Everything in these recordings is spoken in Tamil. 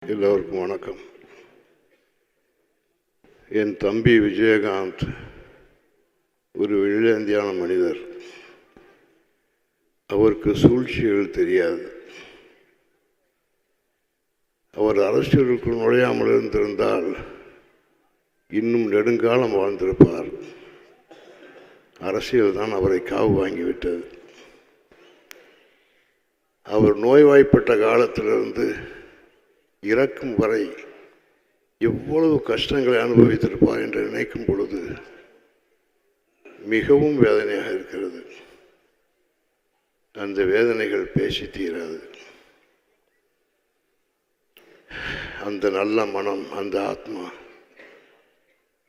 எல்லோருக்கும் வணக்கம். என் தம்பி விஜயகாந்த் ஒரு வெள்ளையந்தியான மனிதர். அவருக்கு சூழ்ச்சிகள் தெரியாது. அவர் அரசியலுக்குள் நுழையாமல் இருந்திருந்தால் இன்னும் நெடுங்காலம் வாழ்ந்திருப்பார். அரசியல் தான் அவரை காவு வாங்கிவிட்டது. அவர் நோய்வாய்ப்பட்ட காலத்திலிருந்து இறக்கும் வரை எவ்வளவு கஷ்டங்களை அனுபவித்திருப்பார் என்று நினைக்கும் பொழுது மிகவும் வேதனையாக இருக்கிறது. அந்த வேதனைகள் பேசி தீராது. அந்த நல்ல மனம், அந்த ஆத்மா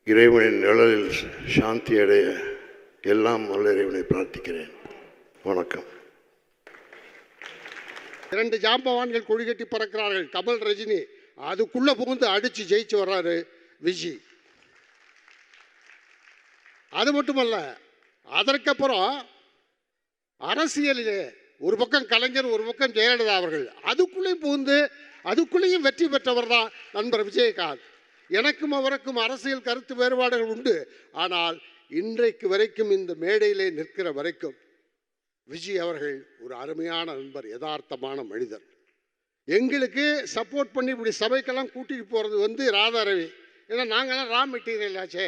இறைவனின் நிழலில் சாந்தி அடைய எல்லாம் வல்ல இறைவனை பிரார்த்திக்கிறேன். வணக்கம். இரண்டு ஜாம்பவான்கள் கொடி கட்டி பறக்கிறார்கள், கமல் ரஜினி. அதுக்குள்ள புகுந்து அடிச்சு ஜெயிச்சு வர்றாரு விஜய். அது மட்டுமல்ல, அதற்கப்புறம் அரசியலிலே ஒரு பக்கம் கலைஞர், ஒரு பக்கம் ஜெயலலிதா அவர்கள், அதுக்குள்ளேயும் புகுந்து அதுக்குள்ளேயும் வெற்றி பெற்றவர் தான் நண்பர் விஜயகாந்த். எனக்கும் அவருக்கும் அரசியல் கருத்து வேறுபாடுகள் உண்டு. ஆனால் இன்றைக்கு வரைக்கும் இந்த மேடையிலே நிற்கிற வரைக்கும் விஜய் அவர்கள் ஒரு அருமையான நண்பர், யதார்த்தமான மனிதர். எங்களுக்கு சப்போர்ட் பண்ணி இப்படி சபைக்கெல்லாம் கூட்டிகிட்டு போகிறது ராதாரவி. ஏன்னா நாங்கள்லாம் ரா மெட்டீரியல் ஆச்சே.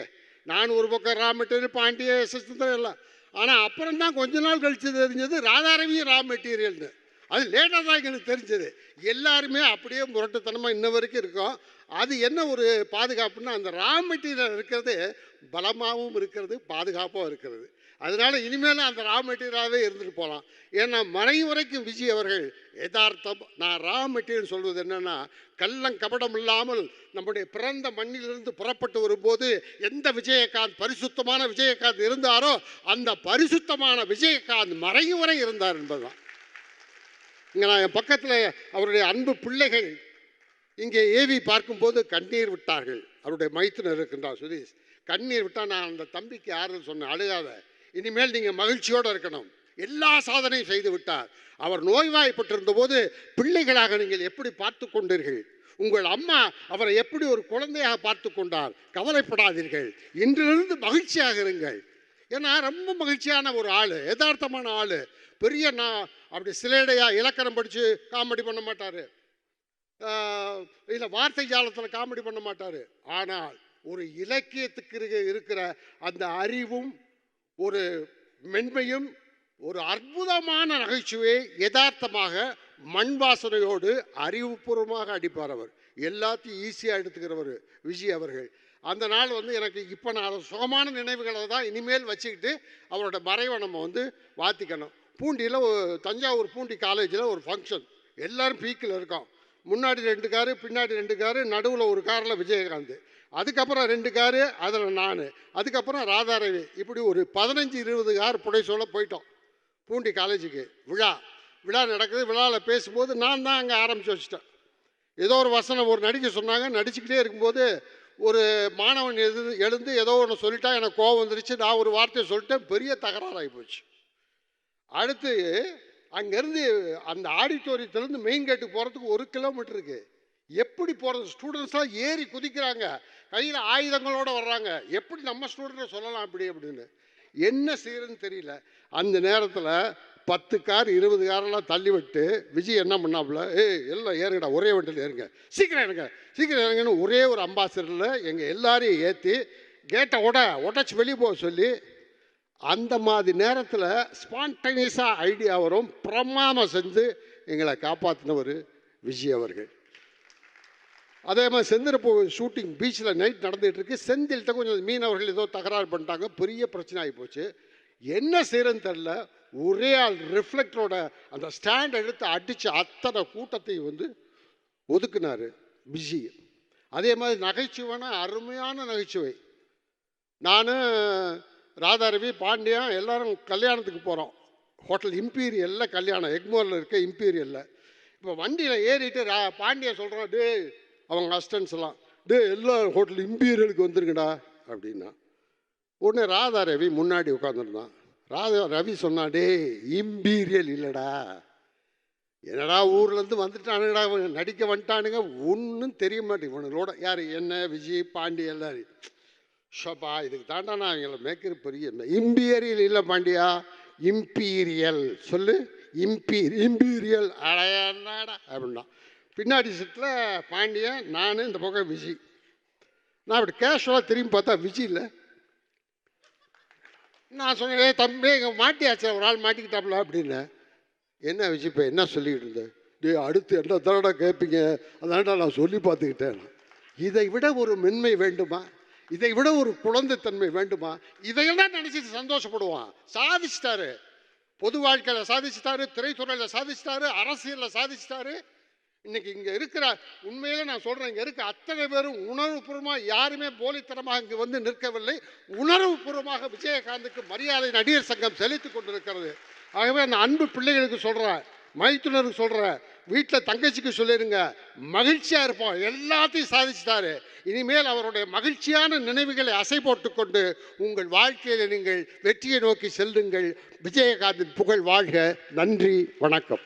நான் ஒரு பக்கம் ரா மெட்டீரியல், பாண்டிய சிஸ்டம் எல்லாம். ஆனால் அப்புறம் தான் கொஞ்ச நாள் கழித்து தெரிஞ்சது ராதாரவியும் ரா மெட்டீரியல்னு. அது லேட்டாக தான் எங்களுக்கு தெரிஞ்சது. எல்லாருமே அப்படியே முரட்டுத்தனமாக இன்ன வரைக்கும் இருக்கோம். அது என்ன ஒரு பாதுகாப்புன்னா, அந்த ரா மெட்டீரியல் இருக்கிறது பலமாகவும் இருக்கிறது, பாதுகாப்பாகவும் இருக்கிறது. அதனால இனிமேல் அந்த ரா மெட்டீரியலாகவே இருந்துட்டு போகலாம். ஏன்னா மறைவு வரைக்கும் விஜய் அவர்கள் யதார்த்தம். நான் ரா மெட்டீரியல் சொல்வது என்னென்னா, கள்ளம் கபடம் இல்லாமல் நம்முடைய பிறந்த மண்ணிலிருந்து புறப்பட்டு வரும்போது எந்த விஜயகாந்த் பரிசுத்தமான விஜயகாந்த் இருந்தாரோ அந்த பரிசுத்தமான விஜயகாந்த் மறைவு வரை இருந்தார் என்பதுதான். இங்கே நான் என் பக்கத்தில் அவருடைய அன்பு பிள்ளைகள் இங்கே ஏவி பார்க்கும்போது கண்ணீர் விட்டார்கள். அவருடைய மைத்துனர் இருக்கின்றார் சுதீஷ். கண்ணீர் விட்டால் நான் அந்த தம்பிக்கு ஆறுதல் சொன்னேன், அழுகாத, இனிமேல் நீங்கள் மகிழ்ச்சியோடு இருக்கணும். எல்லா சாதனையும் செய்து விட்டார். அவர் நோய்வாய்ப்பட்டிருந்த போது பிள்ளைகளாக நீங்கள் எப்படி பார்த்து கொண்டீர்கள்? உங்கள் அம்மா அவரை எப்படி ஒரு குழந்தையாக பார்த்து கொண்டார்? கவலைப்படாதீர்கள், இன்றிலிருந்து மகிழ்ச்சியாக இருங்கள். ஏன்னா ரொம்ப மகிழ்ச்சியான ஒரு ஆள், யதார்த்தமான ஆள். பெரிய நான் அப்படி சிலேடையாக இலக்கணம் படித்து காமெடி பண்ண மாட்டார், இல்லை வார்த்தை ஜாலத்தில் காமெடி பண்ண மாட்டார். ஆனால் ஒரு இலக்கியத்துக்கு இருக்கிற அந்த அறிவும் ஒரு மென்மையும், ஒரு அற்புதமான நகைச்சுவை, யதார்த்தமாக மண் வாசனையோடு அறிவுபூர்வமாக அடிப்பார். அவர் எல்லாத்தையும் ஈஸியாக எடுத்துக்கிறவர் விஜய் அவர்கள். அந்த நாள் எனக்கு இப்போ நான் சுகமான நினைவுகளை தான் இனிமேல் வச்சுக்கிட்டு அவரோட மறைவை நம்ம வாத்திக்கணும். பூண்டியில் தஞ்சாவூர் பூண்டி காலேஜில் ஒரு ஃபங்க்ஷன், எல்லோரும் பீக்கில் இருக்கோம். முன்னாடி 2 காரு, பின்னாடி 2 காரு, நடுவில் ஒரு காரில் விஜயகாந்த், அதுக்கப்புறம் 2 காரு, அதில் நான், அதுக்கப்புறம் ராதாரவி. இப்படி ஒரு 15-20 கார் புடைசோல போயிட்டோம் பூண்டி காலேஜுக்கு. விழா நடக்குது. விழாவில் பேசும்போது நான் தான் அங்கே ஆரம்பித்து வச்சுட்டேன். ஏதோ ஒரு வசனம் ஒரு நடிக்க சொன்னாங்க. நடிச்சுக்கிட்டே இருக்கும்போது ஒரு மாணவன் எழுந்து ஏதோ ஒன்று சொல்லிட்டா எனக்கு கோவம் வந்துருச்சு. நான் ஒரு வார்த்தையை சொல்லிட்டேன், பெரிய தகராறாகி போச்சு. அடுத்து அங்கேருந்து அந்த ஆடிட்டோரியத்திலேருந்து மெயின் கேட்டுக்கு போகிறதுக்கு 1 கிலோமீட்டர் இருக்குது. எப்படி போகிறது? ஸ்டூடெண்ட்ஸ்லாம் ஏறி குதிக்கிறாங்க, கையில் ஆயுதங்களோடு வர்றாங்க. எப்படி நம்ம ஸ்டூடெண்ட்டை சொல்லலாம் அப்படின்னு என்ன செய்யறதுன்னு தெரியல. அந்த நேரத்தில் 10 கார் 20 காரெல்லாம் தள்ளி விட்டு விஜய் என்ன பண்ணாப்புல, எல்லாம் ஏறுங்கடா, ஒரே வண்டியில் ஏறுங்க, சீக்கிரம் இறங்குன்னு ஒரே ஒரு அம்பாசிடரில் எங்கள் எல்லாரையும் ஏற்றி கேட்டை உடச்சி வெளியே போக சொல்லி, அந்த மாதிரி நேரத்தில் ஸ்பான்டேனியஸாக ஐடியா வரும், பிரமாதம் செஞ்சு எங்களை காப்பாற்றினவர் விஜய் அவர்கள். அதே மாதிரி செந்திரப்பூ ஷூட்டிங் பீச்சில் நைட் நடந்துகிட்ருக்கு. செந்தில்கிட்ட கொஞ்சம் மீனவர்கள் ஏதோ தகராறு பண்ணிட்டாங்க, பெரிய பிரச்சனை ஆகி போச்சு. என்ன செய்கிறேன்னு தெரில. ஒரே ஆள் ரிஃப்ளெக்டரோட அந்த ஸ்டாண்ட் எடுத்து அடித்து அத்தனை கூட்டத்தையும் ஒதுக்குனார் விஜய். அதே மாதிரி நகைச்சுவைனா அருமையான நகைச்சுவை. நான், ராதாரவி, பாண்டியன் எல்லாரும் கல்யாணத்துக்கு போகிறோம். ஹோட்டல் இம்பீரியலில் கல்யாணம், எக்மோரில் இருக்க இம்பீரியலில். இப்போ வண்டியில் ஏறிட்டு பாண்டியன் சொல்கிறான், டே அவங்க அஸ்டன்ஸ் எல்லாம், எல்லா ஹோட்டல் இம்பீரியலுக்கு வந்துருங்கடா அப்படின்னா. உடனே ராதாரவி முன்னாடி உட்காந்துருந்தான். ரவி சொன்னா, இம்பீரியல் இல்லைடா, என்னடா ஊர்லேருந்து வந்துட்டானுங்கடா இவங்க நடிக்க வந்துட்டானுங்க, ஒன்றும் தெரிய மாட்டேங்குது இவனுங்களோட. யார் என்ன விஜய் பாண்டி எல்லாரும். ஷோப்பா இதுக்கு தாண்டா நான் எங்களை மேய்க்கிற பெரிய இம்பீரியல் இல்லை பாண்டியா, இம்பீரியல் சொல்லு, இம்பீரியல் அடையாடா அப்படின்னா. பின்னாடி சீட்டில் பாண்டியன், நான், இந்த பக்கம் விஜய். நான் அப்படி கேஷுவலாக திரும்பி பார்த்தா விஜய் இல்லை. நான் சொன்னேன், தம்பி இங்கே மாட்டியாச்சு, ஒரு ஆள் மாட்டிக்கிட்டாப்ல அப்படின்னு. என்ன விஜய் இப்போ என்ன சொல்லிக்கிட்டு இருந்தேன்? அடுத்து என்ன தடவை கேட்பீங்க, அதான்டா நான் சொல்லி பார்த்துக்கிட்டேன். இதை விட ஒரு மென்மை வேண்டுமா? இதை விட ஒரு குழந்தைத்தன்மை வேண்டுமா? இதையெல்லாம் நினச்சிட்டு சந்தோஷப்படுவான். சாதிச்சிட்டாரு, பொது வாழ்க்கையில் சாதிச்சிட்டாரு, திரைத்துறையில் சாதிச்சிட்டாரு, அரசியலில் சாதிச்சிட்டாரு. இன்னைக்கு இங்கே இருக்கிற உண்மையில நான் சொல்கிறேன், இங்கே இருக்க அத்தனை பேரும் உணர்வுபூர்வமாக, யாருமே போலித்தனமாக இங்கே வந்து நிற்கவில்லை. உணர்வுபூர்வமாக விஜயகாந்துக்கு மரியாதை நடிகர் சங்கம் செலுத்தி கொண்டிருக்கிறது. ஆகவே அந்த அன்பு பிள்ளைகளுக்கு சொல்கிறேன், மைத்துனருக்கு சொல்கிறேன், வீட்டில் தங்கச்சிக்கு சொல்லிடுங்க, மகிழ்ச்சியாக இருப்போம். எல்லாத்தையும் சாதிச்சிட்டாரு. இனிமேல் அவருடைய மகிழ்ச்சியான நினைவுகளை அசை போட்டுக்கொண்டு உங்கள் வாழ்க்கையில் நீங்கள் வெற்றியை நோக்கி செல்லுங்கள். விஜயகாந்தின் புகழ் வாழ்க. நன்றி, வணக்கம்.